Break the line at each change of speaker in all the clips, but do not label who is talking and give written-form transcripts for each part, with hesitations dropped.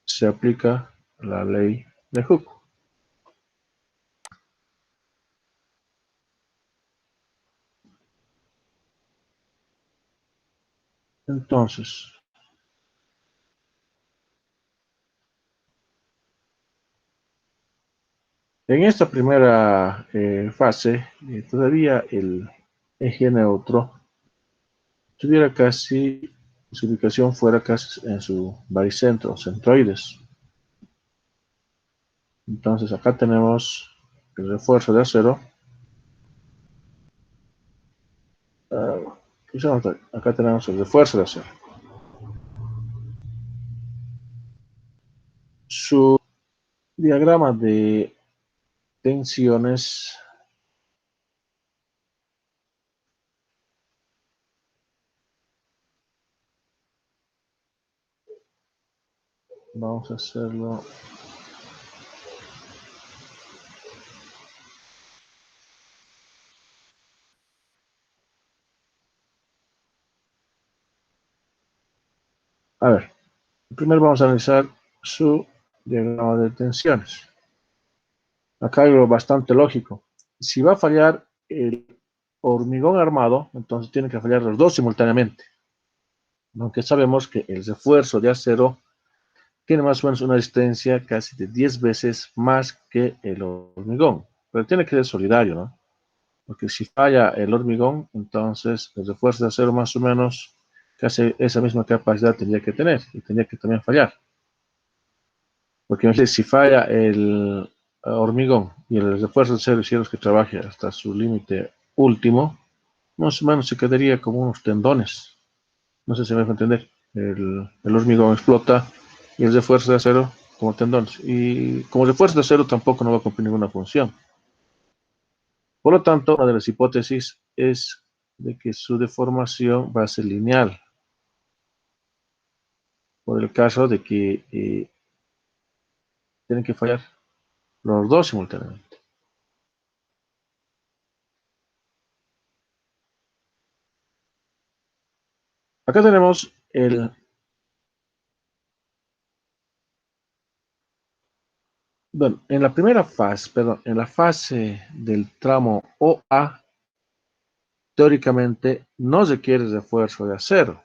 se aplica la ley de Hooke. Entonces, en esta primera fase, todavía el eje neutro tuviera casi, su ubicación fuera casi en su baricentro, centroides. Entonces acá tenemos el refuerzo de acero. Acá tenemos el refuerzo de acero. Su diagrama de tensiones vamos a hacerlo. A ver, primero vamos a analizar su diagrama de tensiones. Acá hay algo bastante lógico. Si va a fallar el hormigón armado, entonces tienen que fallar los dos simultáneamente. Aunque sabemos que el refuerzo de acero tiene más o menos una resistencia casi de 10 veces más que el hormigón. Pero tiene que ser solidario, ¿no? Porque si falla el hormigón, entonces el refuerzo de acero más o menos casi esa misma capacidad tendría que tener y tendría que también fallar. Porque si falla el hormigón y el refuerzo de acero hicieron que trabaje hasta su límite último, más o menos se quedaría como unos tendones. No sé si me dejo entender. El hormigón explota y el refuerzo de acero como tendones. Y como refuerzo de acero tampoco no va a cumplir ninguna función. Por lo tanto, una de las hipótesis es de que su deformación va a ser lineal. Por el caso de que tienen que fallar los dos simultáneamente. Acá tenemos bueno, en la primera fase, perdón, en la fase del tramo OA, teóricamente no requiere refuerzo de acero,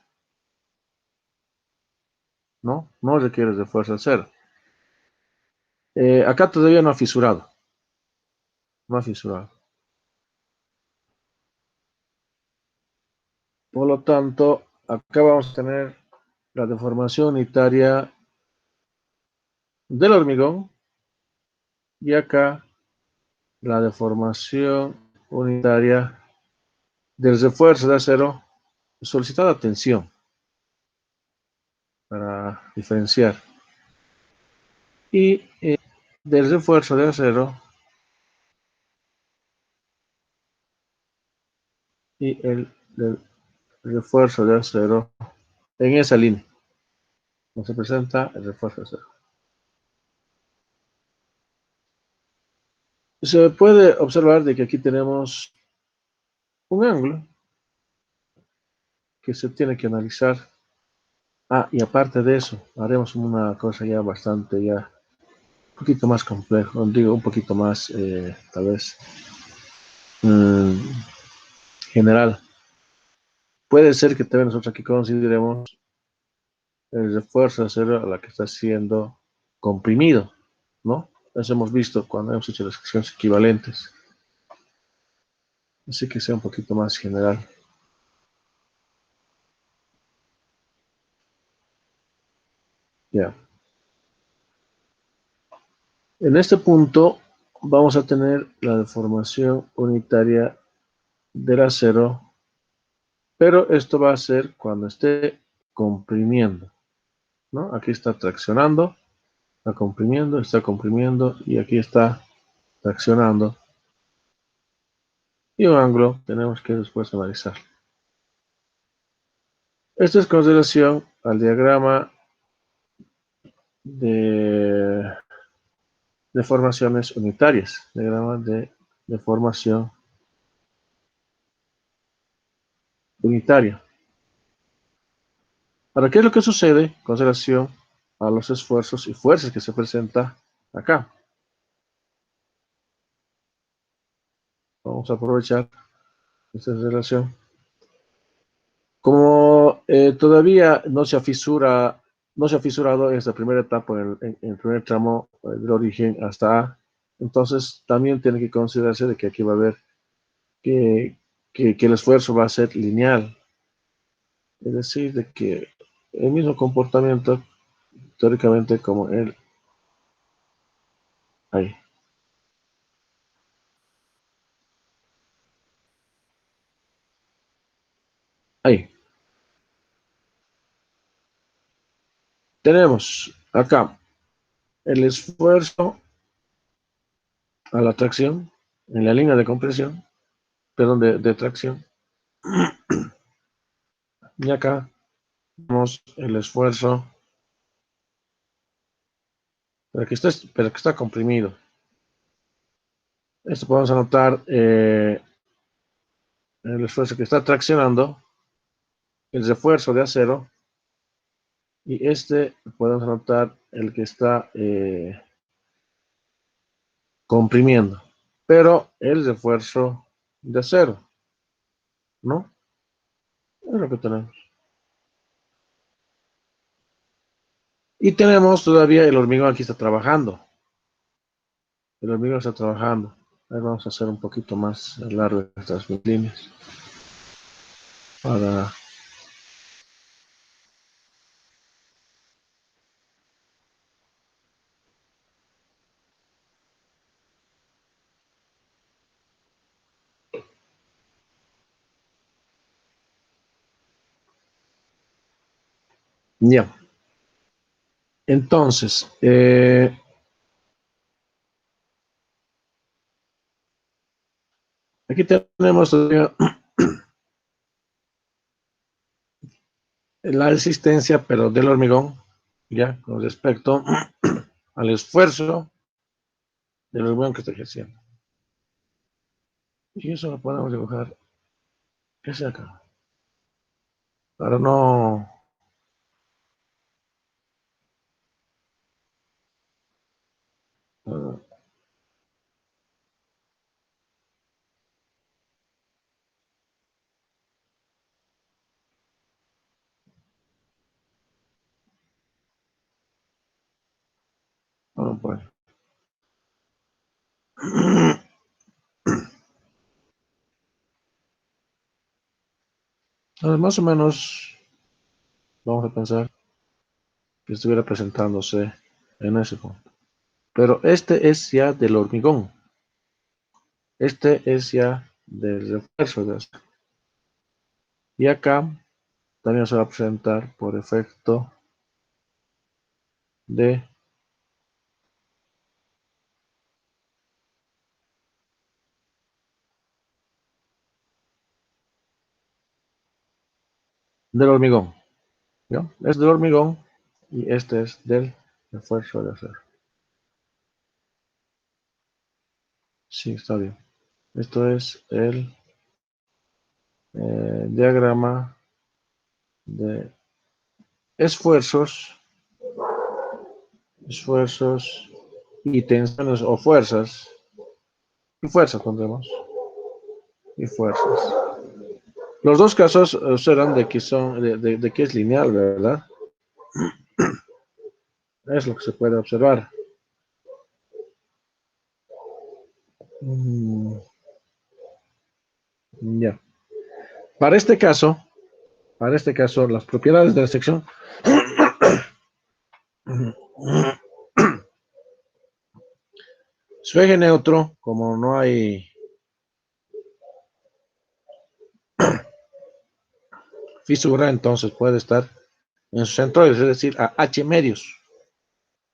¿no? No requiere refuerzo de acero. Acá todavía no ha fisurado, no ha fisurado. Por lo tanto, acá vamos a tener la deformación unitaria del hormigón y acá la deformación unitaria del refuerzo de acero solicitada tensión para diferenciar. Y del refuerzo de acero y del refuerzo de acero en esa línea. No se presenta el refuerzo de acero. Se puede observar de que aquí tenemos un ángulo que se tiene que analizar. Y aparte de eso, haremos una cosa ya bastante, ya un poquito más complejo, digo, un poquito más, tal vez, general. Puede ser que también nosotros aquí consideremos el refuerzo de acero a la que está siendo comprimido, ¿no? Eso hemos visto cuando hemos hecho las acciones equivalentes. Así que sea un poquito más general. Ya. En este punto vamos a tener la deformación unitaria del acero, pero esto va a ser cuando esté comprimiendo, ¿no? Aquí está traccionando, está comprimiendo y aquí está traccionando. Y un ángulo tenemos que después analizar. Esto es con relación al diagrama de deformaciones unitarias, diagrama de deformación unitaria. Ahora, ¿qué es lo que sucede con relación a los esfuerzos y fuerzas que se presenta acá. Vamos a aprovechar esta relación. Como todavía no se ha fisurado esta primera etapa en el primer tramo del origen hasta A, entonces también tiene que considerarse de que aquí va a haber que el esfuerzo va a ser lineal. Es decir, de que el mismo comportamiento teóricamente como el ahí. Ahí. Tenemos acá el esfuerzo a la tracción en la línea de compresión, perdón, de tracción. Y acá tenemos el esfuerzo, pero que está comprimido. Esto podemos anotar el esfuerzo que está traccionando, el refuerzo de acero, y este podemos anotar el que está comprimiendo, pero el refuerzo de acero, ¿no? Es lo que tenemos. Y tenemos todavía el hormigón, aquí está trabajando. El hormigón está trabajando. Ahí vamos a hacer un poquito más largo estas líneas. Para... Ya. Entonces, aquí tenemos todavía la resistencia, pero del hormigón, ya, con respecto al esfuerzo del hormigón que está ejerciendo. Y eso lo podemos dibujar, ¿qué es acá? Para no... Uh, no, pues. Más o menos vamos a pensar que estuviera presentándose en ese punto. Pero este es ya del hormigón. Este es ya del refuerzo de acero. Y acá también se va a presentar por efecto de del hormigón. ¿Ya? Es del hormigón y este es del refuerzo de acero. Sí, está bien. Esto es el diagrama de esfuerzos, esfuerzos y tensiones o fuerzas. Y fuerzas pondremos. Y fuerzas. Los dos casos serán de que son, de que es lineal, ¿verdad? Es lo que se puede observar. Ya. Para este caso, las propiedades de la sección su eje neutro, como no hay fisura, entonces puede estar en su centro, es decir, a h medios.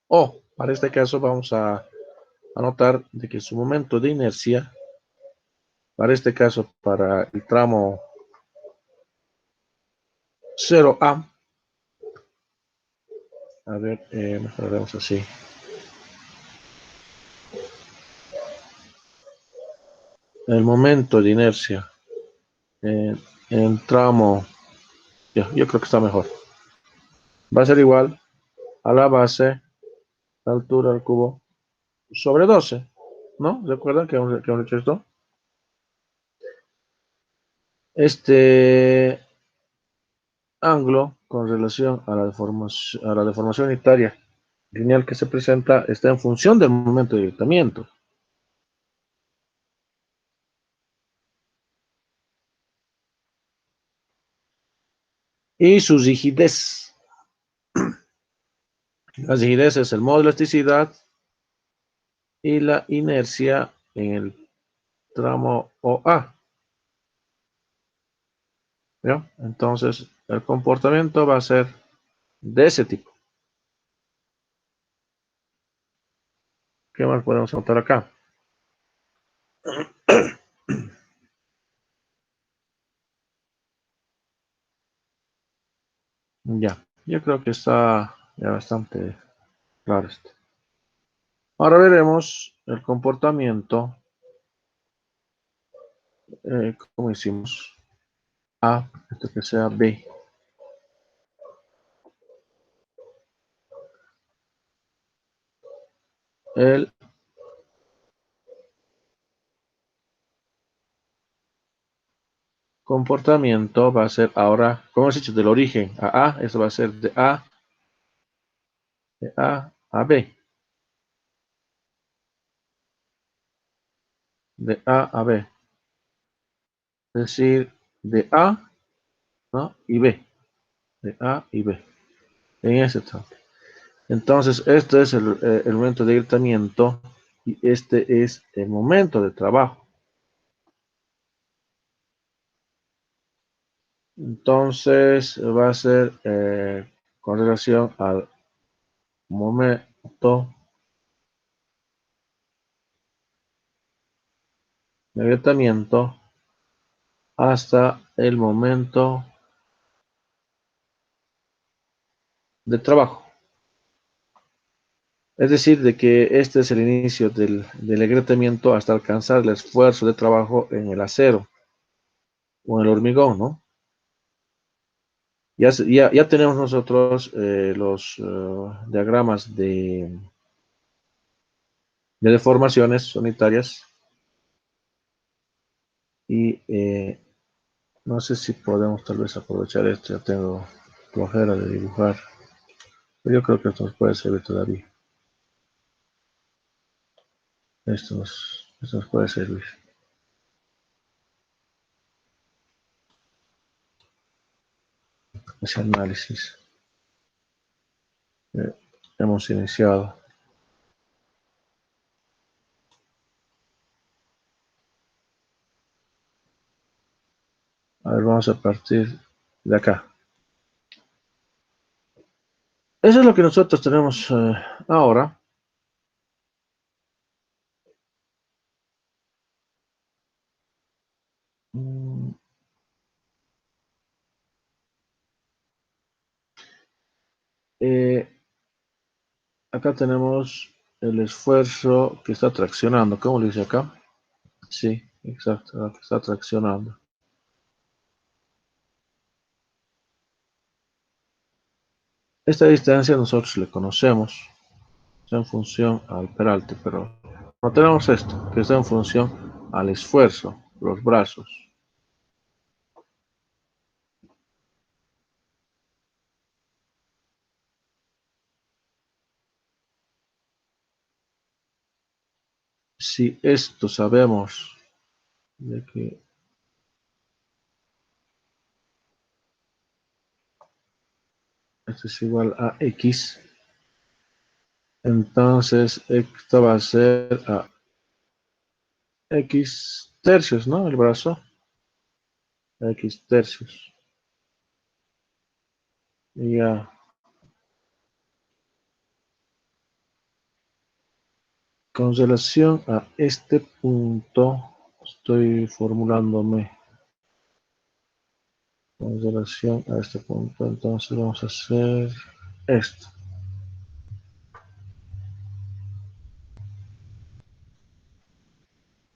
O, para este caso, vamos a anotar de que su momento de inercia, para este caso, para el tramo 0A, a ver, mejor vemos así. El momento de inercia en tramo, ya, yo creo que está mejor. Va a ser igual a la base, la altura al cubo, sobre 12, ¿no? ¿Recuerdan que hemos hecho esto? Este ángulo con relación a la deformación unitaria lineal que se presenta está en función del momento de agrietamiento. Y su rigidez. La rigidez es el modo de elasticidad y la inercia en el tramo OA. ¿Ya? Entonces, el comportamiento va a ser de ese tipo. ¿Qué más podemos notar acá? Ya, yo creo que está ya bastante claro esto. Ahora veremos el comportamiento, como hicimos, A, esto que sea B. El comportamiento va a ser ahora, como hemos dicho, del origen a A, eso va a ser de A a B, de A a B, es decir, de A, ¿no? Y B, de A y B, en ese tramo. Entonces, este es el momento de agrietamiento y este es el momento de trabajo. Entonces, va a ser con relación al momento de agrietamiento hasta el momento de trabajo. Es decir, de que este es el inicio del agrietamiento hasta alcanzar el esfuerzo de trabajo en el acero o en el hormigón, ¿no? Ya tenemos nosotros los diagramas de deformaciones unitarias y no sé si podemos tal vez aprovechar esto. Ya tengo flojera de dibujar, pero yo creo que esto nos puede servir todavía. Esto nos puede servir. Ese análisis. Eh, hemos iniciado. A ver, vamos a partir de acá. Eso es lo que nosotros tenemos ahora. Mm, eh, acá tenemos el esfuerzo que está traccionando. ¿Cómo lo dice acá? Sí, exacto, que está traccionando. Esta distancia nosotros le conocemos, está en función al peralte, pero no tenemos esto, que está en función al esfuerzo, los brazos. Si esto sabemos de que esto es igual a X, entonces esto va a ser a X tercios, ¿no? El brazo, X tercios. Y ya, con relación a este punto, estoy formulándome con relación a este punto, entonces vamos a hacer esto.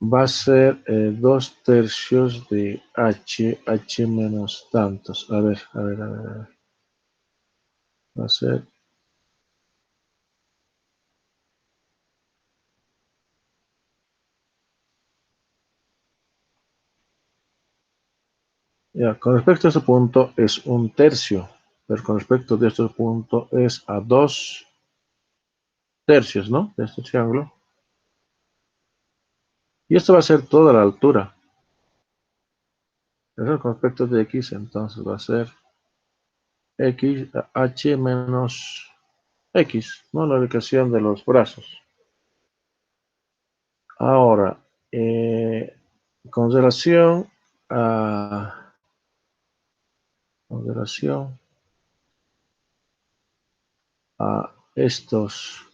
Va a ser 2 tercios de H menos tantos. A ver. Va a ser Ya, con respecto a este punto es un tercio, pero con respecto de este punto es a 2 tercios, ¿no? De este triángulo. Y esto va a ser toda la altura. Eso con respecto de x, entonces va a ser x, h menos x, ¿no? La ubicación de los brazos. Ahora, con relación a, con relación a estos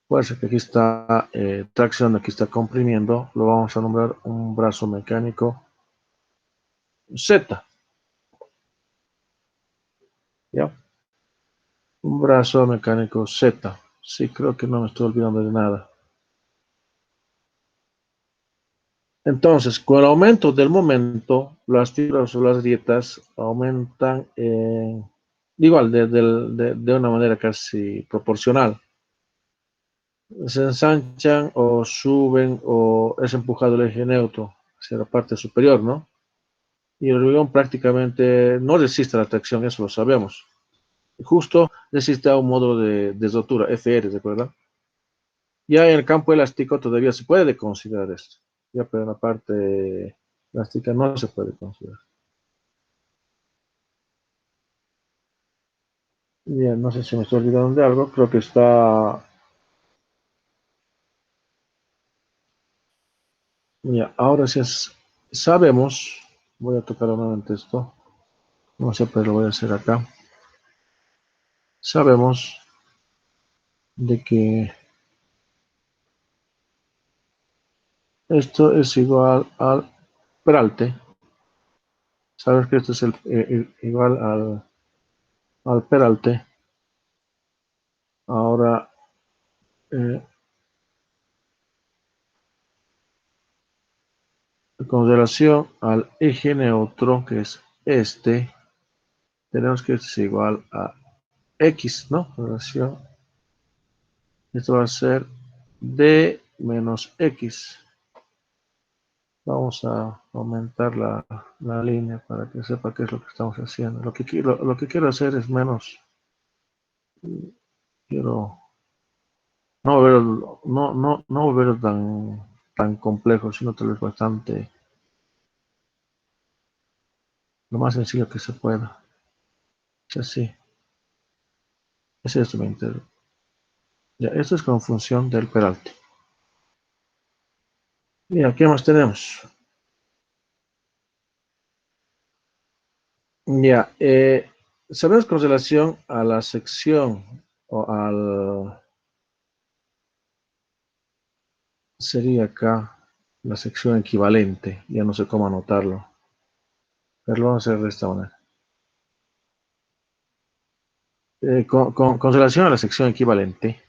fuerzas que aquí está tracción, aquí está comprimiendo, lo vamos a nombrar un brazo mecánico Z, ¿ya? Un brazo mecánico Z. Sí, creo que no me estoy olvidando de nada. Entonces, con el aumento del momento, las fibras o las grietas aumentan igual, de una manera casi proporcional. Se ensanchan o suben o es empujado el eje neutro hacia la parte superior, ¿no? Y el hormigón prácticamente no resiste a la tracción, eso lo sabemos. Justo resiste a un módulo de rotura, FR, ¿de acuerdo? Ya en el campo elástico todavía se puede considerar esto, ya, pero en la parte elástica no se puede considerar. Bien, no sé si me estoy olvidando de algo, creo que está. Ya, ahora sí sabemos, voy a tocar nuevamente esto, no sé, pero lo voy a hacer acá. Sabemos de que esto es igual al peralte. Sabes que esto es igual al peralte. Ahora, eh, con relación al eje neutro, que es este, tenemos que esto es igual a x, ¿no? Relación, esto va a ser d menos x. Vamos a aumentar la línea para que sepa qué es lo que estamos haciendo. Lo que quiero hacer es menos, quiero no volverlo tan complejo, sino tal vez bastante, lo más sencillo que se pueda. Es así, es esto me interesa. Ya, esto es con función del peralte. Mira, ¿qué más tenemos? Ya, sabemos con relación a la sección o sería acá la sección equivalente, ya no sé cómo anotarlo, pero lo vamos a hacer de esta manera. Con relación a la sección equivalente,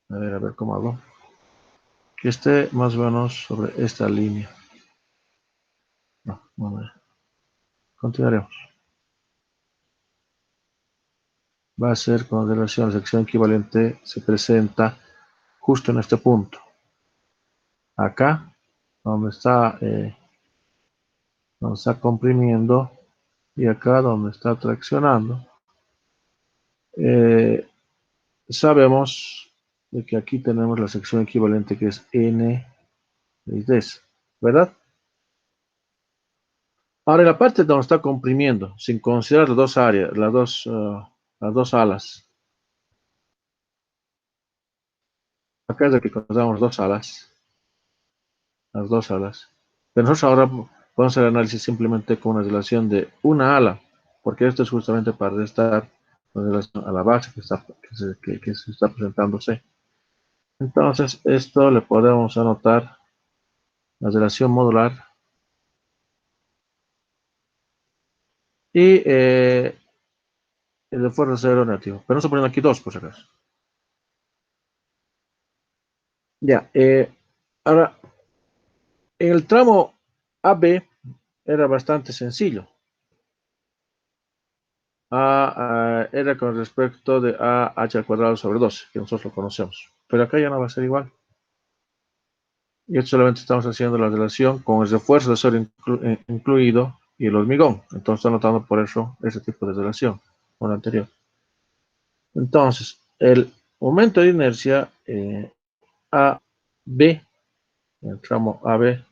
a ver cómo hago, que esté más o menos sobre esta línea. No, bueno, continuaremos. Va a ser con relación a la sección equivalente, se presenta justo en este punto. Acá, donde está comprimiendo, y acá donde está traccionando. Eh, Sabemos de que aquí tenemos la sección equivalente que es N de S, ¿verdad? Ahora, en la parte donde está comprimiendo, sin considerar las dos áreas, las dos alas, acá es de que consideramos las dos alas, pero nosotros ahora podemos hacer el análisis simplemente con una relación de una ala, porque esto es justamente para restar con relación a la base que se está presentándose. Entonces, esto le podemos anotar la relación modular y el esfuerzo cero negativo. Pero no se ponen aquí dos, por si acaso. Ya, ahora, en el tramo AB era bastante sencillo. Era con respecto de AH al cuadrado sobre 12, que nosotros lo conocemos. Pero acá ya no va a ser igual. Y esto solamente estamos haciendo la relación con el refuerzo de acero incluido y el hormigón. Entonces está notando por eso ese tipo de relación con la anterior. Entonces, el momento de inercia AB, el tramo AB,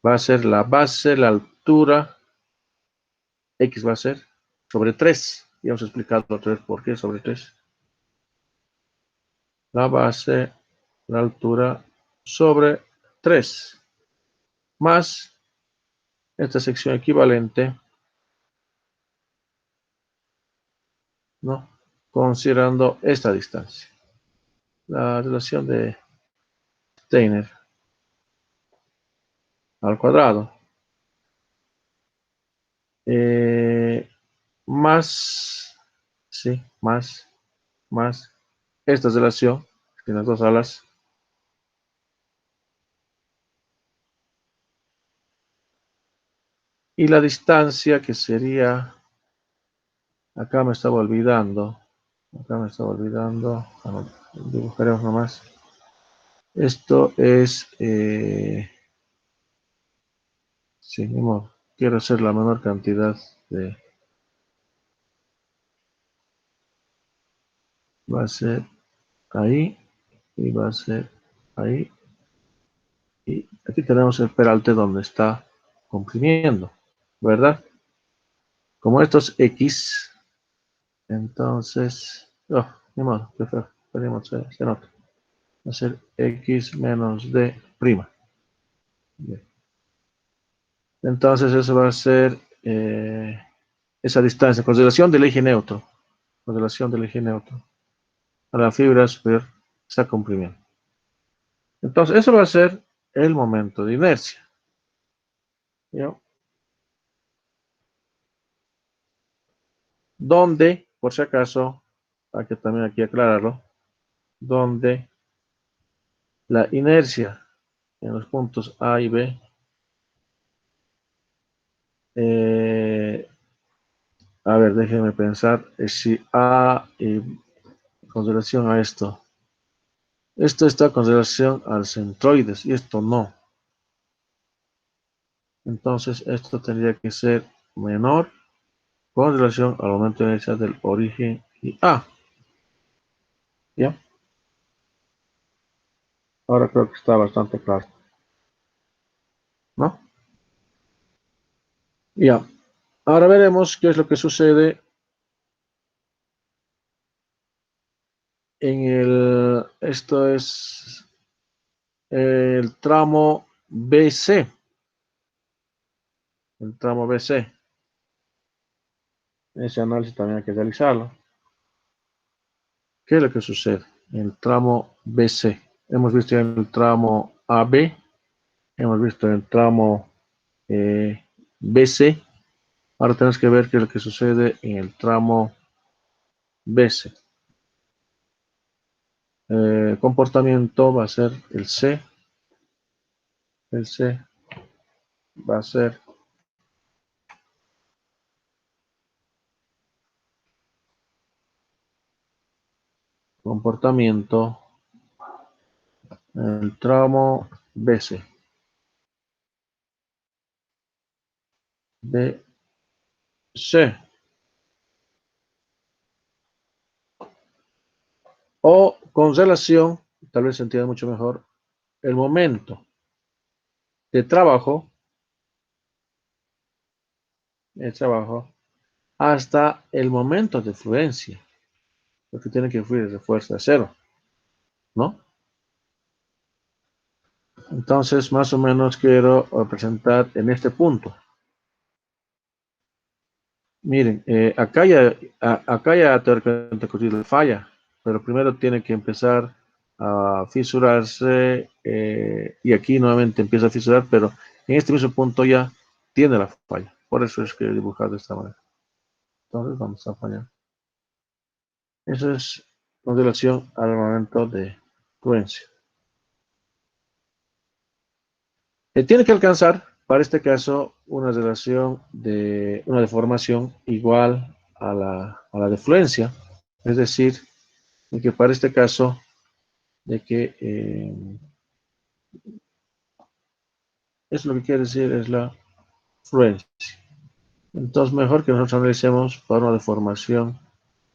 va a ser la base, la altura, X va a ser sobre 3. Ya hemos explicado otra vez por qué sobre 3. La base, la altura sobre 3. Más esta sección equivalente, ¿no? Considerando esta distancia. La relación de Steiner al cuadrado. Más, sí, más esta relación en las dos alas. Y la distancia que sería, acá me estaba olvidando, dibujaremos nomás. Esto es, sí, quiero hacer la menor cantidad de, va a ser ahí, y va a ser ahí, y aquí tenemos el peralte donde está comprimiendo, ¿verdad? Como esto es X, entonces, oh, ni modo, qué feo, perdimos, se nota. Va a ser X menos D prima. Bien. Entonces eso va a ser esa distancia, consideración del eje neutro, consideración del eje neutro. A la fibra superior está comprimiendo. Entonces eso va a ser el momento de inercia. ¿Ya? Donde, por si acaso, hay que también aquí aclararlo, donde la inercia en los puntos A y B a ver, déjenme pensar si A con relación a esto está con relación al centroides y esto no. Entonces esto tendría que ser menor con relación al momento de inercia del origen y A. ¿Ya? Ahora creo que está bastante claro, ¿no? Ya. Ahora veremos qué es lo que sucede en esto es el tramo BC, el tramo BC. Ese análisis también hay que realizarlo. ¿Qué es lo que sucede en el tramo BC? Hemos visto en el tramo AB, hemos visto en el tramo BC. Ahora tenemos que ver qué es lo que sucede en el tramo BC. Comportamiento va a ser el C. El C va a ser comportamiento en el tramo BC. BC. O con relación, tal vez se entienda mucho mejor, el momento de trabajo, hasta el momento de fluencia, porque tiene que fluir de fuerza de cero, ¿no? Entonces, más o menos quiero representar en este punto. Miren, acá ya teóricamente ocurrido falla, pero primero tiene que empezar a fisurarse y aquí nuevamente empieza a fisurar, pero en este mismo punto ya tiene la falla. Por eso es que he dibujado de esta manera. Entonces vamos a fallar. Eso es con relación al momento de fluencia. Tiene que alcanzar, para este caso, una relación de una deformación igual a la de fluencia, es decir, que para este caso, de que es lo que quiere decir es la fluencia. Entonces, mejor que nosotros analicemos para una deformación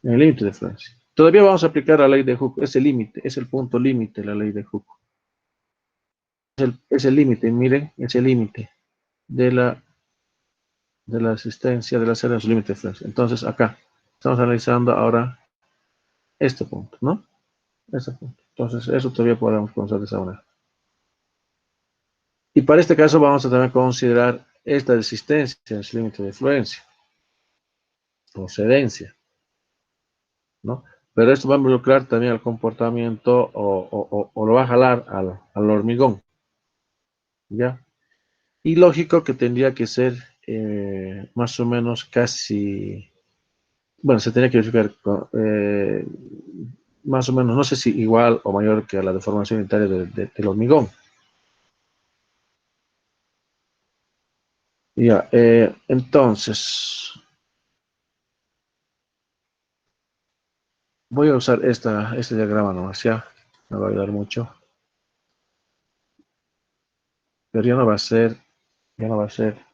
en el límite de fluencia. Todavía vamos a aplicar la ley de Hooke, ese límite, es el punto límite, la ley de Hooke. Es el límite, miren, es el límite de la asistencia de la cera en su límite de fluencia. Entonces, acá estamos analizando ahora este punto, ¿no? Este punto. Entonces, eso todavía podemos conocer de esa manera. Y para este caso vamos a también considerar esta resistencia en su límite de fluencia, o cedencia, ¿no? Pero esto va a involucrar también el comportamiento o lo va a jalar al hormigón, ¿ya? Y lógico que tendría que ser más o menos casi, bueno, se tendría que verificar más o menos, no sé si igual o mayor que la deformación unitaria del hormigón. Ya, entonces, voy a usar este diagrama nomás, ya, me va a ayudar mucho, pero ya no va a ser,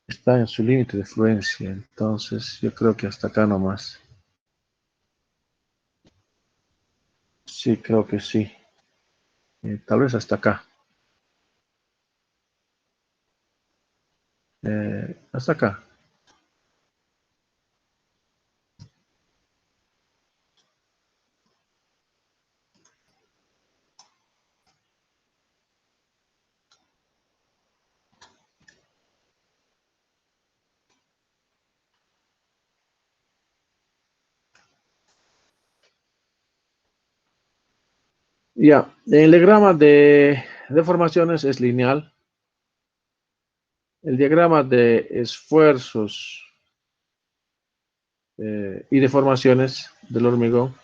está en su límite de fluencia, entonces yo creo que hasta acá nomás. Sí, creo que sí. Tal vez hasta acá. Hasta acá. Ya, el diagrama de deformaciones es lineal. El diagrama de esfuerzos y deformaciones del hormigón.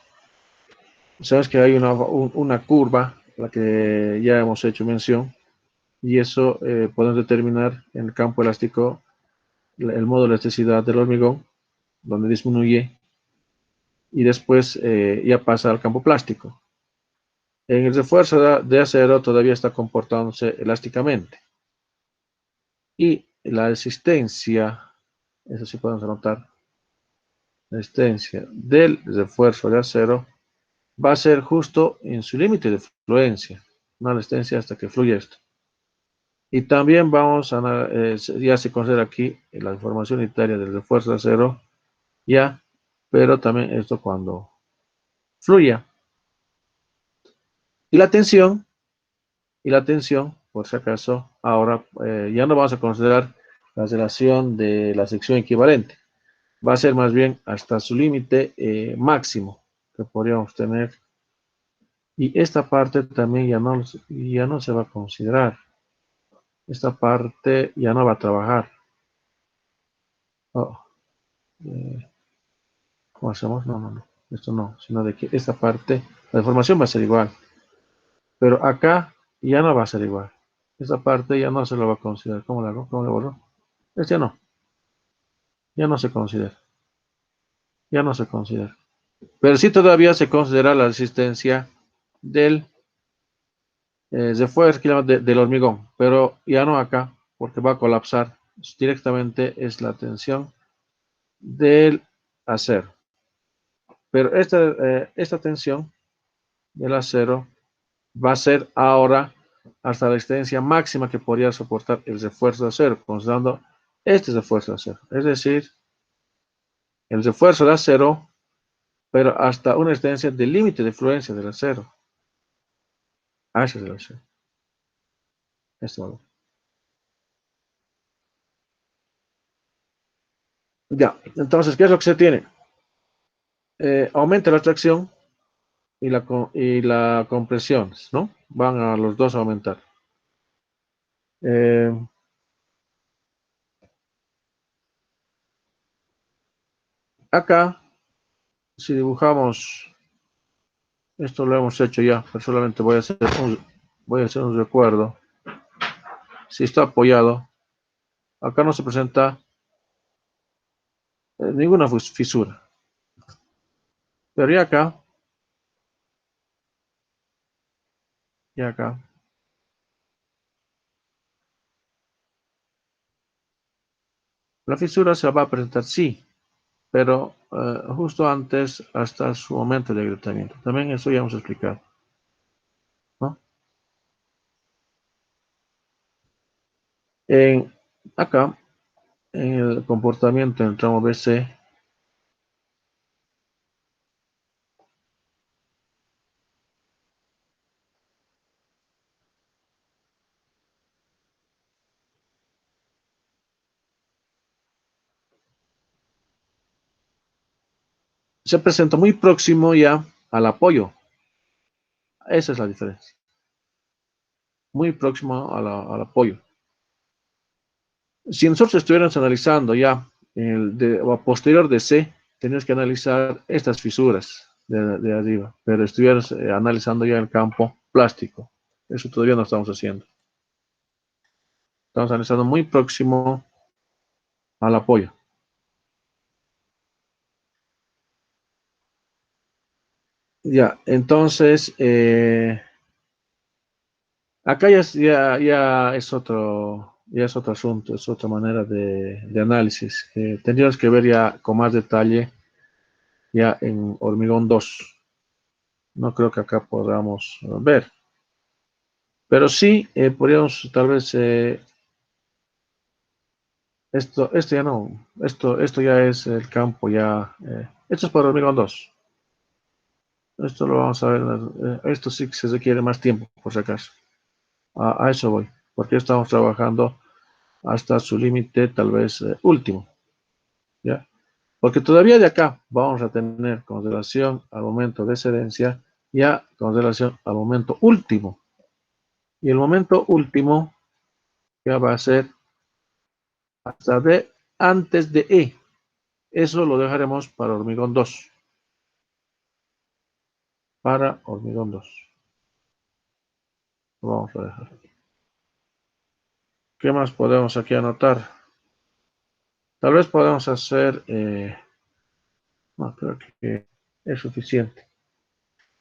Sabes que hay una curva, a la que ya hemos hecho mención, y eso podemos determinar en el campo elástico el modo de elasticidad del hormigón, donde disminuye, y después ya pasa al campo plástico. En el refuerzo de acero todavía está comportándose elásticamente. Y la resistencia, eso sí podemos anotar, la resistencia del refuerzo de acero va a ser justo en su límite de fluencia, una resistencia hasta que fluya esto. Y también vamos a, ya se considera aquí la información unitaria del refuerzo de acero, ya, pero también esto cuando fluya. Y la tensión, por si acaso, ahora ya no vamos a considerar la relación de la sección equivalente. Va a ser más bien hasta su límite máximo que podríamos tener. Y esta parte también ya no se va a considerar. Esta parte ya no va a trabajar. Oh, eh, ¿cómo hacemos? No, no, no. Esto no, sino de que esta parte, la deformación va a ser igual. Pero acá ya no va a ser igual. Esta parte ya no se lo va a considerar. ¿Cómo lo hago? ¿Cómo lo borro? Este ya no se considera. Ya no se considera. Pero sí todavía se considera la resistencia del refuerzo del hormigón, pero ya no acá, porque va a colapsar. Directamente es la tensión del acero. Pero esta tensión del acero va a ser ahora hasta la resistencia máxima que podría soportar el refuerzo de acero, considerando este refuerzo de acero. Es decir, el refuerzo de acero, pero hasta una resistencia del límite de fluencia del acero. H del acero. Este valor. Ya, entonces, ¿qué es lo que se tiene? Aumenta la tracción y la compresión, ¿no? Van a los dos a aumentar. Eh, Acá, si dibujamos, esto lo hemos hecho ya, pero solamente voy a hacer un recuerdo. Si está apoyado, acá no se presenta ninguna fisura. Pero ya acá, La fisura se va a presentar, sí, pero justo antes, hasta su momento de agrietamiento. También eso ya hemos explicado, ¿no? Acá, en el comportamiento en el tramo BC, se presenta muy próximo ya al apoyo. Esa es la diferencia. Muy próximo al apoyo. Si nosotros estuviéramos analizando ya o a posterior de C, tenemos que analizar estas fisuras de arriba, pero estuvieras analizando ya el campo plástico. Eso todavía no estamos haciendo. Estamos analizando muy próximo al apoyo. Ya, entonces, acá ya es otro asunto, es otra manera de análisis. Tendríamos que ver ya con más detalle ya en hormigón 2. No creo que acá podamos ver. Pero sí, podríamos tal vez, esto ya no, esto ya es el campo, ya, esto es para hormigón 2. Esto lo vamos a ver, esto sí que se requiere más tiempo, por si acaso. A eso voy, porque estamos trabajando hasta su límite tal vez último, ¿ya? Porque todavía de acá vamos a tener con relación al momento de excedencia, ya con relación al momento último. Y el momento último ya va a ser hasta de antes de E. Eso lo dejaremos para hormigón 2. Para hormigón 2. Lo vamos a dejar. ¿Qué más podemos aquí anotar? Tal vez podemos hacer... no, creo que es suficiente.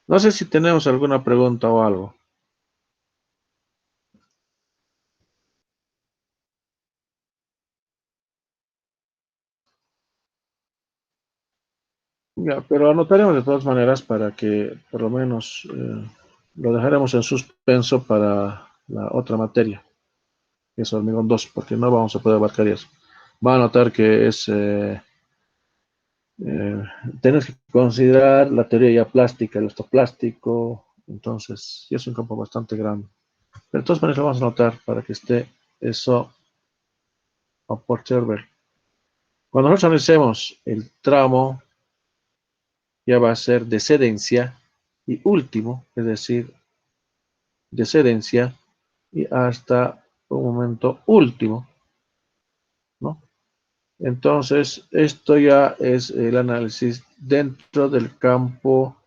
No sé si tenemos alguna pregunta o algo. Ya, pero anotaremos de todas maneras para que por lo menos lo dejaremos en suspenso para la otra materia, que es hormigón 2, porque no vamos a poder abarcar eso. Va a notar que es... tenés que considerar la teoría ya plástica, el estoplástico, entonces ya es un campo bastante grande. Pero de todas maneras lo vamos a anotar para que esté eso a poder ver. Cuando nosotros analicemos el tramo, ya va a ser decedencia y último, es decir, decedencia y hasta un momento último, ¿no? Entonces, esto ya es el análisis dentro del campo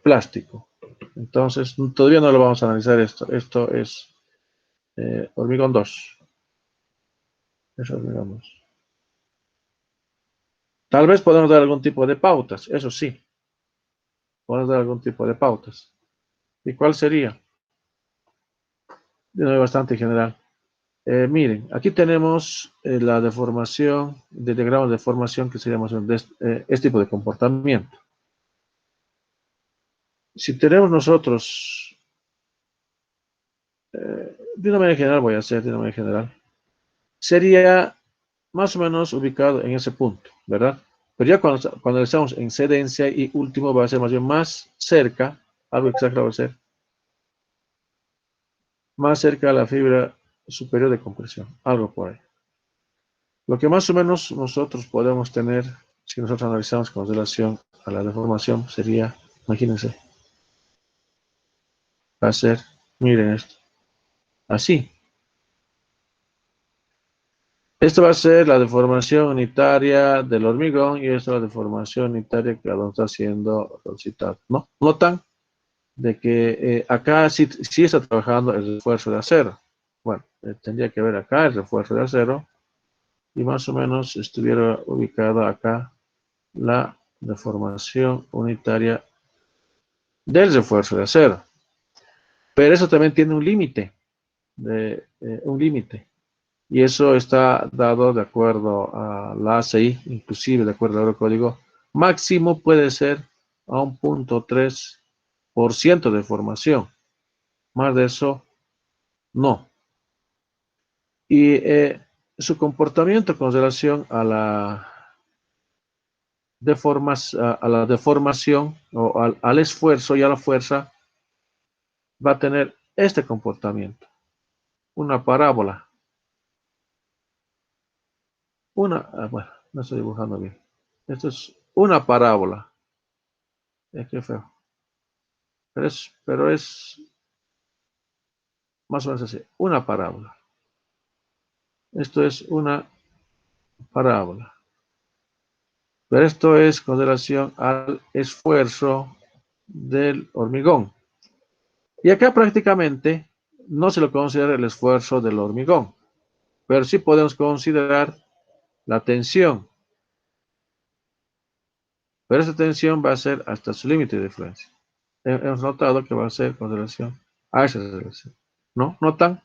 plástico. Entonces, todavía no lo vamos a analizar esto. Esto es hormigón 2. Es hormigón 2. Tal vez podemos dar algún tipo de pautas, eso sí. Podemos dar algún tipo de pautas. ¿Y cuál sería? De nuevo, bastante general. Miren, aquí tenemos la deformación, de diagrama de formación que sería más o menos este tipo de comportamiento. Si tenemos nosotros, de una manera general voy a hacer, de una manera general, sería más o menos ubicado en ese punto, ¿verdad? Pero ya cuando estamos en excedencia y último va a ser más bien más cerca, algo exacto va a ser, más cerca a la fibra superior de compresión, algo por ahí. Lo que más o menos nosotros podemos tener, si nosotros analizamos con relación a la deformación, sería, imagínense, va a ser, miren esto, así. Esto va a ser la deformación unitaria del hormigón y esta es la deformación unitaria que está siendo solicitado, ¿no? Notan de que acá sí está trabajando el refuerzo de acero. Bueno, tendría que ver acá el refuerzo de acero y más o menos estuviera ubicado acá la deformación unitaria del refuerzo de acero. Pero eso también tiene un límite, un límite. Y eso está dado de acuerdo a la ACI, inclusive de acuerdo al código. Máximo puede ser a un 0.3% de formación. Más de eso, no. Y su comportamiento con relación a a la deformación o al esfuerzo y a la fuerza va a tener este comportamiento. Una parábola. Bueno, no estoy dibujando bien. Esto es una parábola. Qué feo. Pero es más o menos así. Una parábola. Esto es una parábola. Pero esto es con relación al esfuerzo del hormigón. Y acá prácticamente no se lo considera el esfuerzo del hormigón, pero sí podemos considerar la tensión. Pero esa tensión va a ser hasta su límite de influencia. Hemos notado que va a ser con relación a esa relación. ¿No? ¿Notan?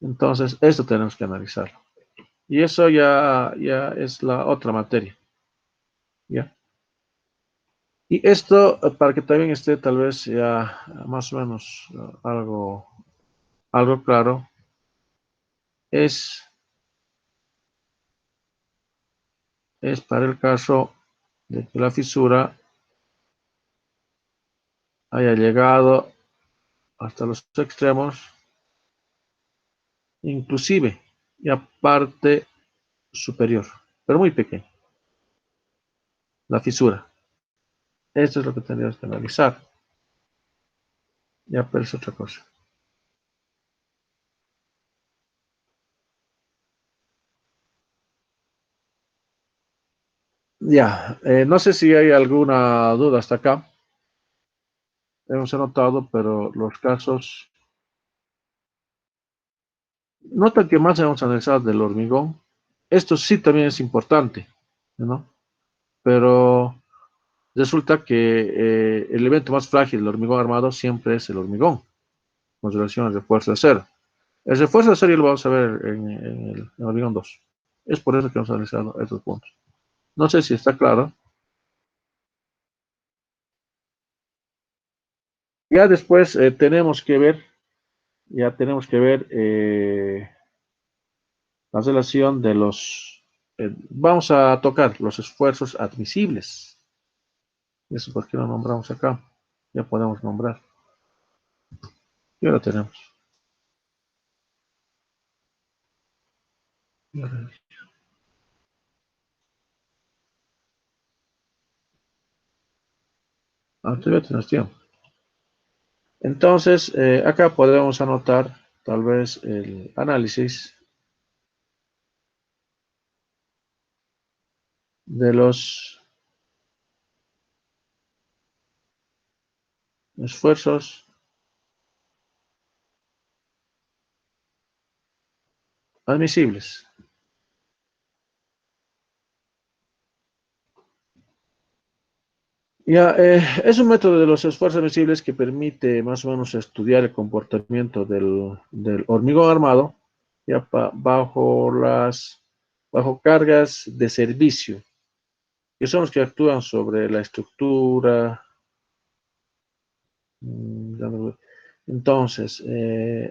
Entonces, esto tenemos que analizarlo. Y eso ya es la otra materia. ¿Ya? Y esto, para que también esté tal vez ya más o menos algo claro, es, es para el caso de que la fisura haya llegado hasta los extremos, inclusive y a parte superior, pero muy pequeña, la fisura. Esto es lo que tendríamos que analizar. Ya, pero es otra cosa. Ya, no sé si hay alguna duda hasta acá. Hemos anotado, pero los casos, nota que más hemos analizado del hormigón. Esto sí también es importante, ¿no? Pero resulta que el elemento más frágil del hormigón armado siempre es el hormigón, con relación al refuerzo de acero. El refuerzo de acero lo vamos a ver en el hormigón 2. Es por eso que hemos analizado estos puntos. No sé si está claro. Ya después tenemos que ver la relación de vamos a tocar los esfuerzos admisibles. Eso por qué lo nombramos acá. Ya podemos nombrar. Ya lo tenemos. Todavía tenemos tiempo. Entonces, acá podemos anotar tal vez el análisis de los esfuerzos admisibles. Ya, es un método de los esfuerzos admisibles que permite más o menos estudiar el comportamiento del hormigón armado ya bajo cargas de servicio, que son los que actúan sobre la estructura. Entonces,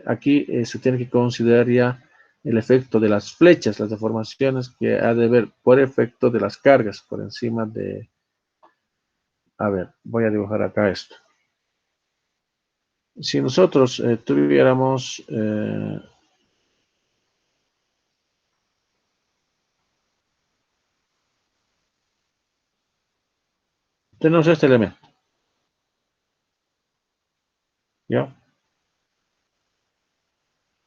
aquí se tiene que considerar ya el efecto de las flechas, las deformaciones que ha de ver por efecto de las cargas por encima de... A ver, voy a dibujar acá esto. Si nosotros tuviéramos... tenemos este elemento, ¿ya?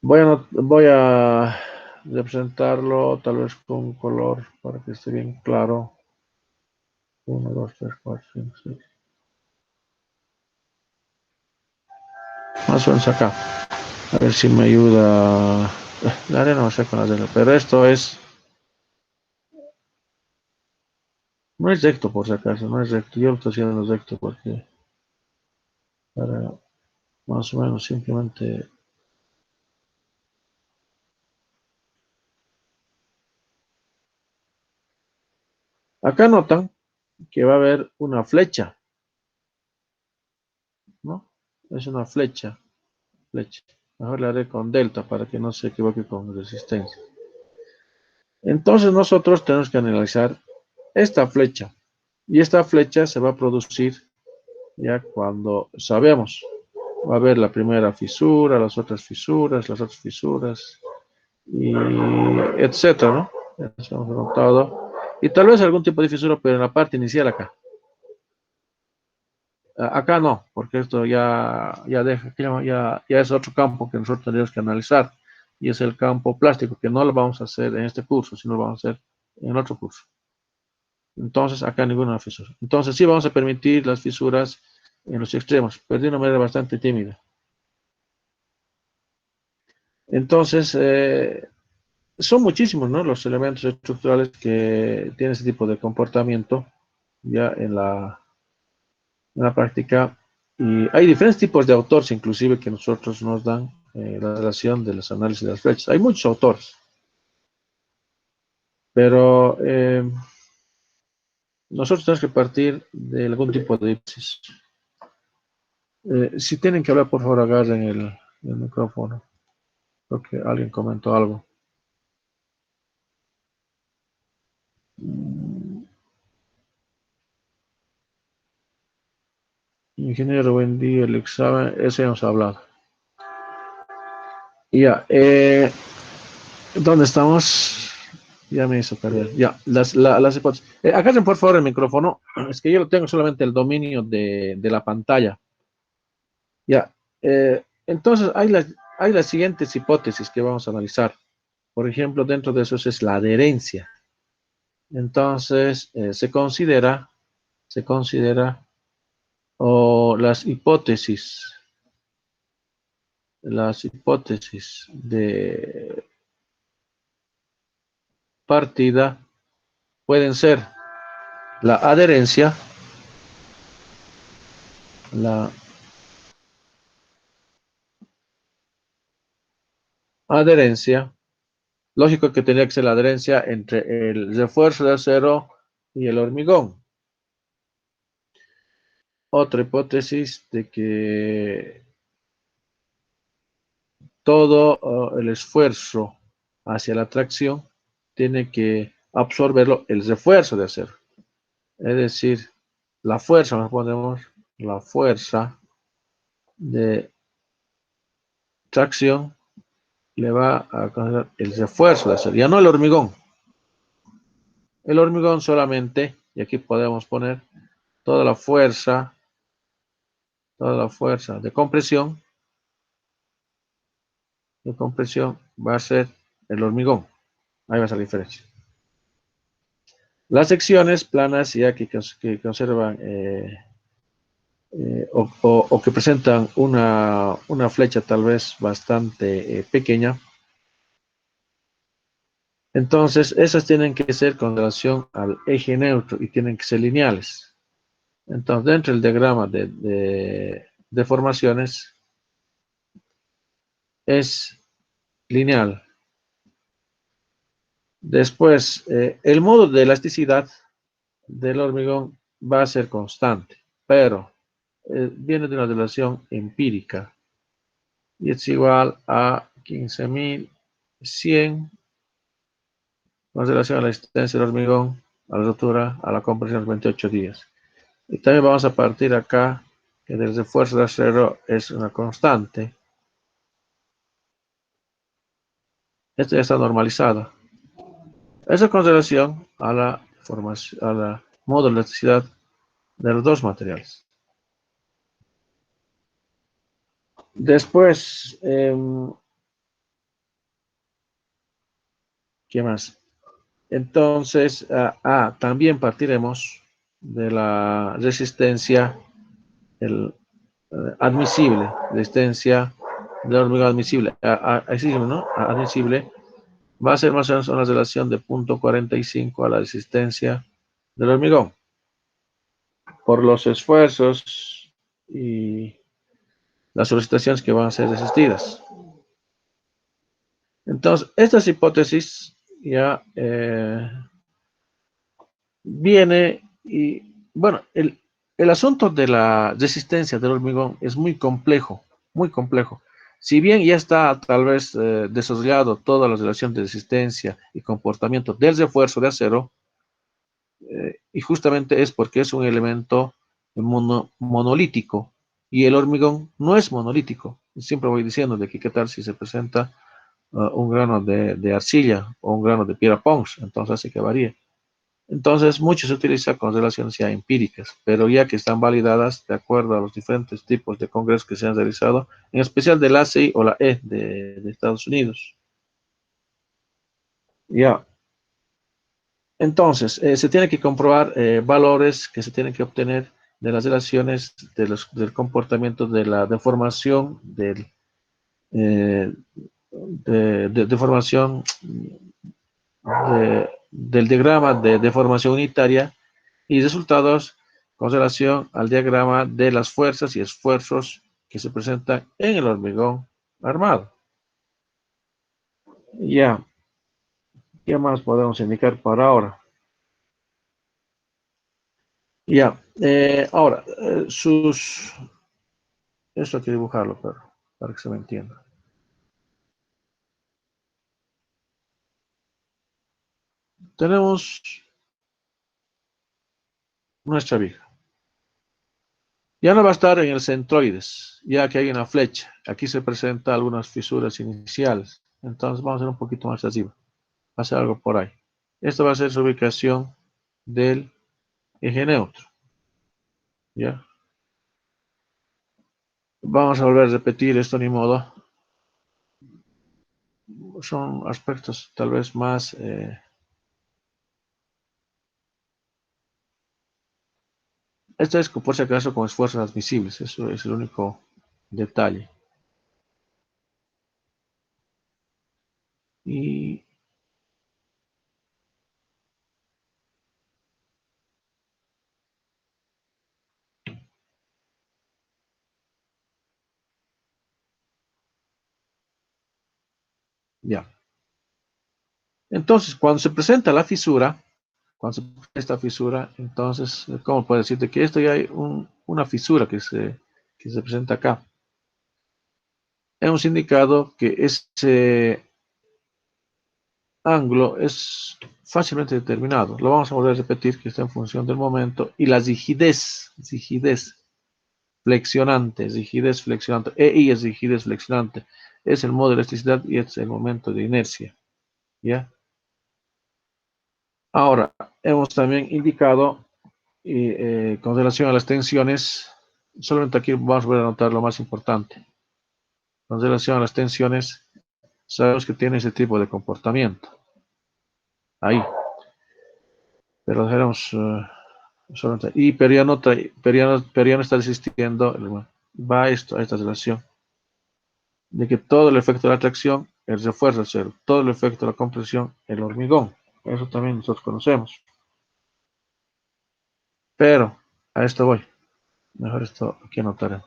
Voy a representarlo tal vez con un color para que esté bien claro. 1, 2, 3, 4, 5, 6. Más o menos acá. A ver si me ayuda. La arena no sé con la arena, pero esto no es recto por si acaso, no es recto. Yo lo estoy haciendo recto porque para más o menos simplemente Acá notan que va a haber una flecha, ¿no? Es una flecha. Mejor la haré con delta para que no se equivoque con resistencia. Entonces nosotros tenemos que analizar esta flecha. Y esta flecha se va a producir ya cuando sabemos. Va a haber la primera fisura, las otras fisuras, y etcétera, ¿no? Eso hemos notado. Y tal vez algún tipo de fisura, pero en la parte inicial acá. Acá no, porque esto ya es otro campo que nosotros tendríamos que analizar. Y es el campo plástico, que no lo vamos a hacer en este curso, sino lo vamos a hacer en otro curso. Entonces, acá ninguna fisura. Entonces, sí vamos a permitir las fisuras en los extremos, pero de una manera bastante tímida. Entonces, son muchísimos, ¿no?, los elementos estructurales que tienen ese tipo de comportamiento ya en la práctica. Y hay diferentes tipos de autores, inclusive, que nosotros nos dan la relación de los análisis de las flechas. Hay muchos autores, pero nosotros tenemos que partir de algún tipo de hipótesis. Si tienen que hablar, por favor, agarren el micrófono. Creo que alguien comentó algo. Ingeniero, buen día. El examen, ese hemos hablado. Ya, ¿dónde estamos? Ya me hizo perder. Ya, las hipótesis. Agarren, por favor, el micrófono. Es que yo tengo solamente el dominio de la pantalla. Ya, entonces hay las siguientes hipótesis que vamos a analizar. Por ejemplo, dentro de eso es la adherencia. Entonces, se considera, o las hipótesis de partida pueden ser la adherencia, la adherencia, lógico que tendría que ser la adherencia entre el refuerzo de acero y el hormigón. Otra hipótesis de que todo el esfuerzo hacia la tracción tiene que absorberlo el refuerzo de acero. Es decir, la fuerza, nos ponemos la fuerza de tracción le va a causar el refuerzo de acero, ya no el hormigón. El hormigón solamente, y aquí podemos poner toda la fuerza de compresión va a ser el hormigón. Ahí va a ser la diferencia. Las secciones planas ya que conservan o que presentan una flecha tal vez bastante pequeña. Entonces, esas tienen que ser con relación al eje neutro y tienen que ser lineales. Entonces, dentro del diagrama de formaciones es lineal. Después, el modo de elasticidad del hormigón va a ser constante, pero viene de una relación empírica y es igual a 15.100 con relación a la existencia del hormigón, a la rotura, a la compresión de 28 días. Y también vamos a partir acá que el refuerzo de acero es una constante. Esto ya está normalizado. Eso con relación a la formación, a la modo de elasticidad de los dos materiales. Después, ¿qué más? Entonces, también partiremos de la resistencia admisible, resistencia del hormigón admisible, ¿no? Admisible va a ser más o menos una relación de 0.45 a la resistencia del hormigón por los esfuerzos y las solicitaciones que van a ser resistidas. Entonces, estas hipótesis ya viene y, bueno, el asunto de la resistencia del hormigón es muy complejo, muy complejo. Si bien ya está tal vez desarrollado toda la relación de resistencia y comportamiento del refuerzo de acero, y justamente es porque es un elemento monolítico y el hormigón no es monolítico. Siempre voy diciendo de que qué tal si se presenta un grano de arcilla o un grano de piedra Pons, entonces hace que varíe. Entonces, mucho se utiliza con relaciones ya empíricas, pero ya que están validadas de acuerdo a los diferentes tipos de congresos que se han realizado, en especial del ACI o la E de Estados Unidos. Ya, entonces, se tiene que comprobar valores que se tienen que obtener de las relaciones del comportamiento de la deformación, eh, deformación del diagrama de deformación unitaria y resultados con relación al diagrama de las fuerzas y esfuerzos que se presentan en el hormigón armado. Ya, ¿qué más podemos indicar para ahora? Ya, ahora, esto hay que dibujarlo, pero para que se me entienda. Tenemos nuestra viga. Ya no va a estar en el centroides, ya que hay una flecha. Aquí se presentan algunas fisuras iniciales. Entonces vamos a ir un poquito más arriba. Va a ser algo por ahí. Esta va a ser su ubicación del eje neutro. ¿Ya? Vamos a volver a repetir esto ni modo. Son aspectos tal vez más... esto es por si acaso con esfuerzos admisibles. Eso es el único detalle. Y ya. Entonces, cuando se presenta la fisura, cuando se presenta esta fisura, entonces, ¿cómo puedo decirte que esto ya hay una fisura que se presenta acá? Hemos indicado que ese ángulo es fácilmente determinado. Lo vamos a volver a repetir, que está en función del momento y la rigidez flexionante, EI es rigidez flexionante, es el modo de elasticidad y es el momento de inercia, ¿ya? Ahora, hemos también indicado, con relación a las tensiones, solamente aquí vamos a ver a anotar lo más importante. Con relación a las tensiones, sabemos que tiene ese tipo de comportamiento. Ahí. Pero dejaremos solamente. Y Periano está desistiendo, va a esta relación, de que todo el efecto de la atracción, el refuerzo cero, todo el efecto de la compresión, el hormigón. Eso también nosotros conocemos. Pero a esto voy. Mejor esto aquí anotaremos.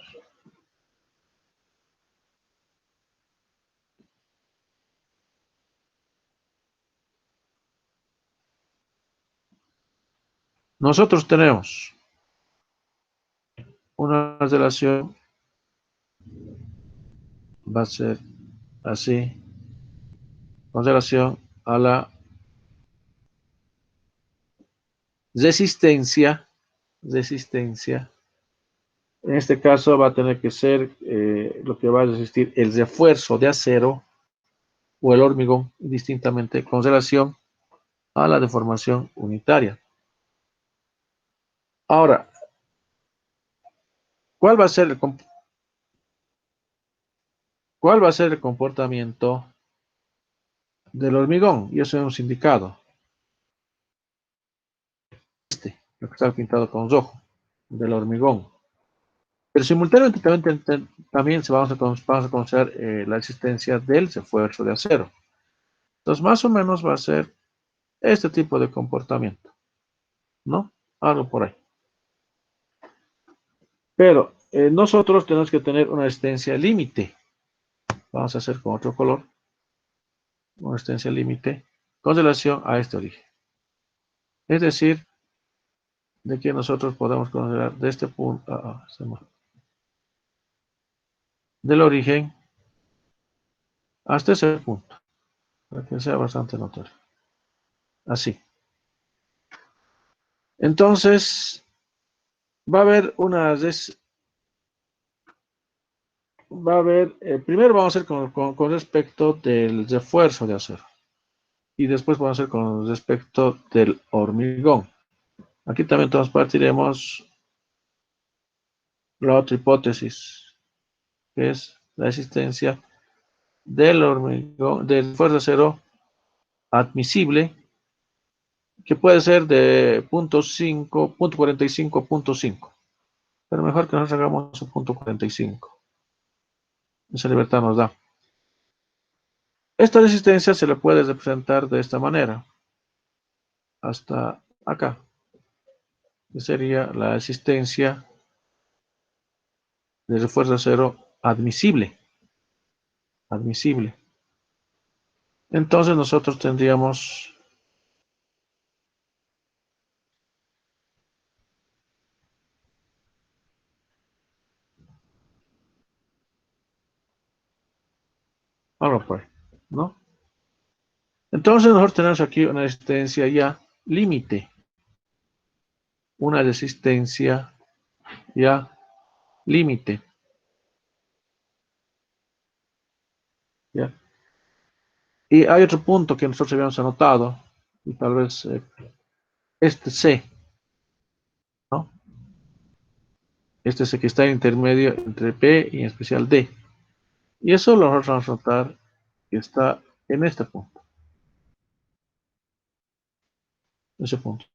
Nosotros tenemos una relación, va a ser así, con relación a la resistencia. En este caso va a tener que ser lo que va a resistir el refuerzo de acero o el hormigón, distintamente con relación a la deformación unitaria. Ahora, ¿cuál va a ser cuál va a ser el comportamiento del hormigón? Y eso hemos indicado. Lo que está pintado con rojo, del hormigón. Pero simultáneamente también vamos a conocer la existencia del refuerzo de acero. Entonces, más o menos va a ser este tipo de comportamiento, ¿no? Algo por ahí. Pero nosotros tenemos que tener una resistencia límite. Vamos a hacer con otro color. Una resistencia límite con relación a este origen. Es decir, de que nosotros podemos considerar de este punto, del origen hasta ese punto, para que sea bastante notorio. Así. Entonces, va a haber primero vamos a hacer con respecto del refuerzo de acero. Y después vamos a hacer con respecto del hormigón. Aquí también entonces partiremos la otra hipótesis, que es la existencia del hormigón, del refuerzo de acero admisible, que puede ser de punto 45 a punto 5. Pero mejor que nosotros hagamos un punto 45. Esa libertad nos da. Esta resistencia se le puede representar de esta manera, hasta acá, que sería la existencia de refuerzo de acero admisible. Admisible. Entonces nosotros tendríamos algo por ahí, ¿no? Entonces nosotros tenemos aquí una resistencia ya límite, una resistencia ya límite, ¿ya? Y hay otro punto que nosotros habíamos anotado, y tal vez este C, ¿no? Este C que está en intermedio entre P y en especial D. Y eso lo vamos a notar que está en este punto, ese punto.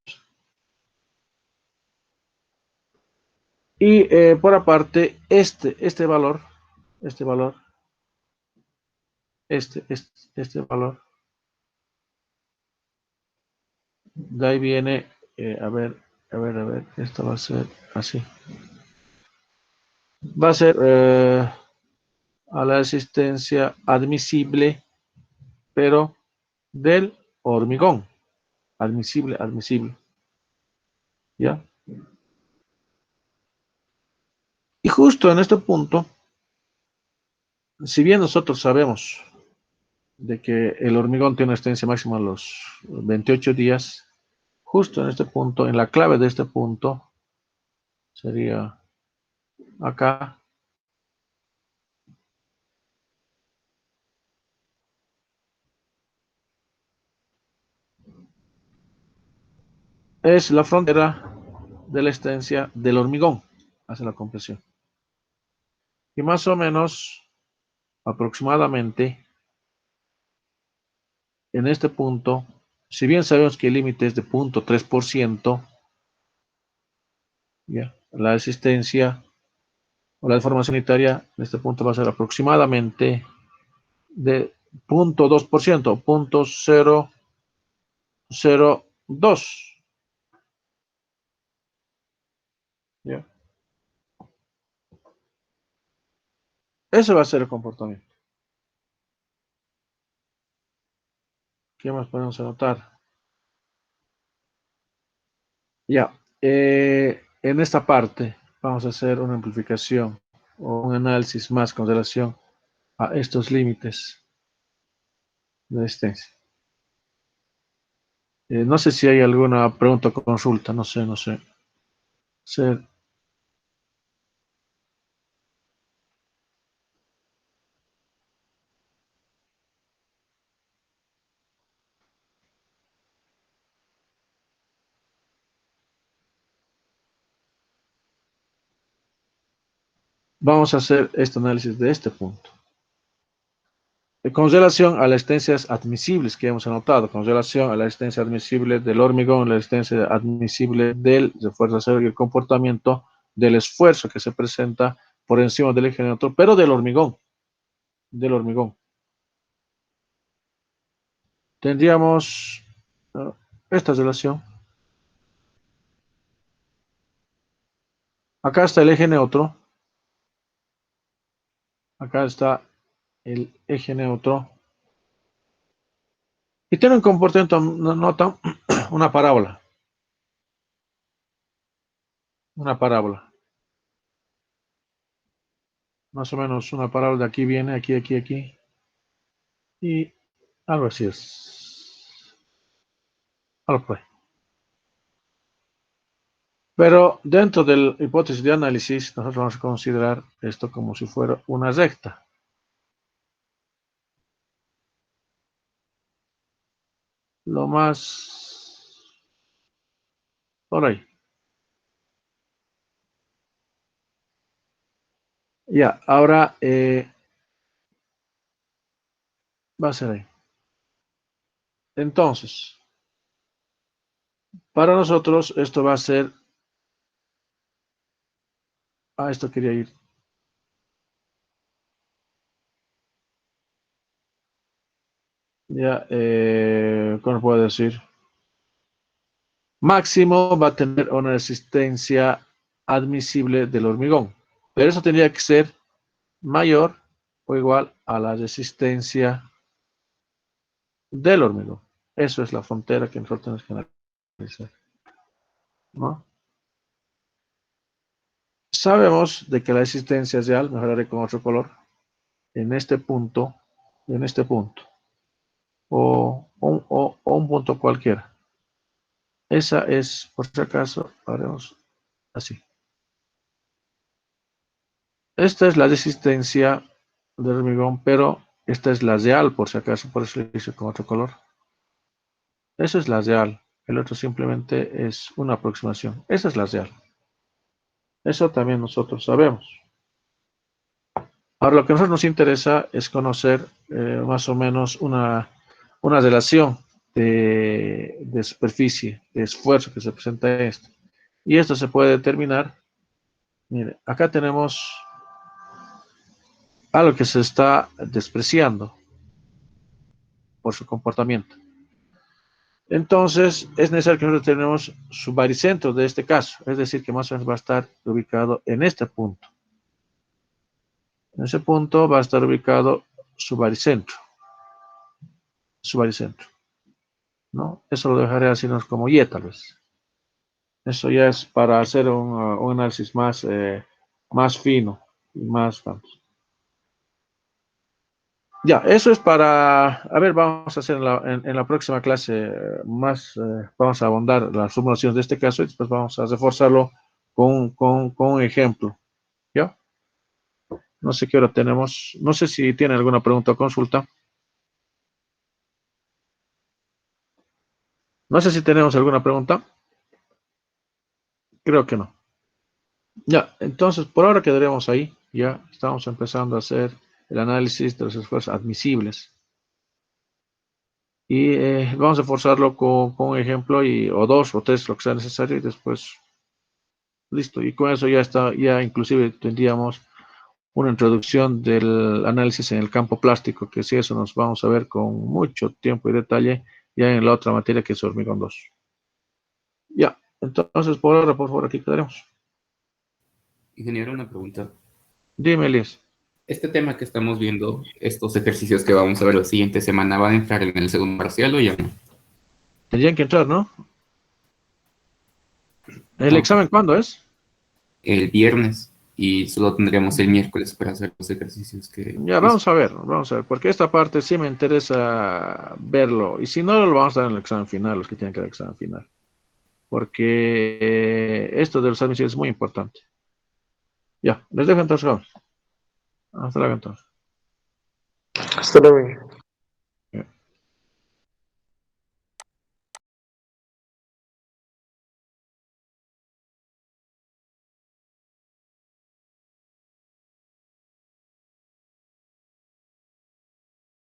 Y por aparte, este valor, este valor, de ahí viene, a ver, esto va a ser así. Va a ser a la resistencia admisible, pero del hormigón. Admisible, admisible. ¿Ya? Y justo en este punto, si bien nosotros sabemos de que el hormigón tiene una resistencia máxima a los 28 días, justo en este punto, en la clave de este punto, sería acá, es la frontera de la resistencia del hormigón hacia la compresión. Y más o menos, aproximadamente, en este punto, si bien sabemos que el límite es de 0.3%, ¿ya? La existencia o la deformación unitaria en este punto va a ser aproximadamente de 0.2%, 0.002. ¿Ya? Ese va a ser el comportamiento. ¿Qué más podemos anotar? Ya, en esta parte vamos a hacer una amplificación o un análisis más con relación a estos límites de resistencia. No sé si hay alguna pregunta o consulta, no sé, no sé. Vamos a hacer este análisis de este punto. Con relación a las resistencias admisibles que hemos anotado, con relación a la resistencia admisible del hormigón, la resistencia admisible del refuerzo de acero y el comportamiento del esfuerzo que se presenta por encima del eje neutro, pero del hormigón, tendríamos esta relación. Acá está el eje neutro, acá está el eje neutro, y tiene un comportamiento, nota una parábola. una parábola. Más o menos una parábola de aquí viene, aquí, aquí, aquí. Y algo así es. Algo por ahí. Pero dentro de la hipótesis de análisis, nosotros vamos a considerar esto como si fuera una recta. Lo más por ahí. Ya, ahora va a ser ahí. Entonces, para nosotros esto va a ser... A esto quería ir. Ya, ¿cómo puedo decir? Máximo va a tener una resistencia admisible del hormigón. Pero eso tendría que ser mayor o igual a la resistencia del hormigón. Eso es la frontera que nosotros tenemos que analizar, ¿no? Sabemos de que la resistencia es real, mejoraré con otro color, en este punto, o un punto cualquiera. Esa es, por si acaso, haremos así. Esta es la resistencia del hormigón, pero esta es la real, por si acaso, por eso lo hice con otro color. Esa es la real, el otro simplemente es una aproximación. Esa es la real. Eso también nosotros sabemos. Ahora, lo que a nosotros nos interesa es conocer más o menos una relación de superficie, de esfuerzo que se presenta en esto. Y esto se puede determinar. Mire, acá tenemos algo que se está despreciando por su comportamiento. Entonces, es necesario que nosotros tenemos su baricentro de este caso, es decir, que más o menos va a estar ubicado en este punto. En ese punto va a estar ubicado su baricentro, ¿no? Eso lo dejaré así como Y tal vez. Eso ya es para hacer un análisis más fino y más tanto. Ya, eso es para, a ver, vamos a hacer en la próxima clase vamos a abondar las formulaciones de este caso y después vamos a reforzarlo con un ejemplo, ¿ya? No sé qué hora tenemos, no sé si tiene alguna pregunta o consulta. No sé si tenemos alguna pregunta. Creo que no. Ya, entonces por ahora quedaremos ahí. Ya estamos empezando a hacer el análisis de los esfuerzos admisibles. Y vamos a forzarlo con un ejemplo o dos o tres, lo que sea necesario, y después listo. Y con eso ya está, ya inclusive tendríamos una introducción del análisis en el campo plástico, que si eso nos vamos a ver con mucho tiempo y detalle ya en la otra materia que es hormigón 2. Ya, entonces por ahora, por favor, aquí quedaremos.
Ingeniero, una pregunta.
Dime, Elias.
Este tema que estamos viendo, estos ejercicios que vamos a ver la siguiente semana, ¿van a entrar en el segundo parcial o ya no?
Tendrían que entrar, ¿no? ¿El
Ok.
examen cuándo es?
El viernes y solo tendremos el miércoles para hacer los ejercicios que
Ya,
hizo.
vamos a ver, porque esta parte sí me interesa verlo, y si no, lo vamos a dar en el examen final, los que tienen que dar el examen final, porque esto de los admisibles es muy importante. Ya, les dejo entonces, vamos. Hasta luego entonces.
Hasta luego.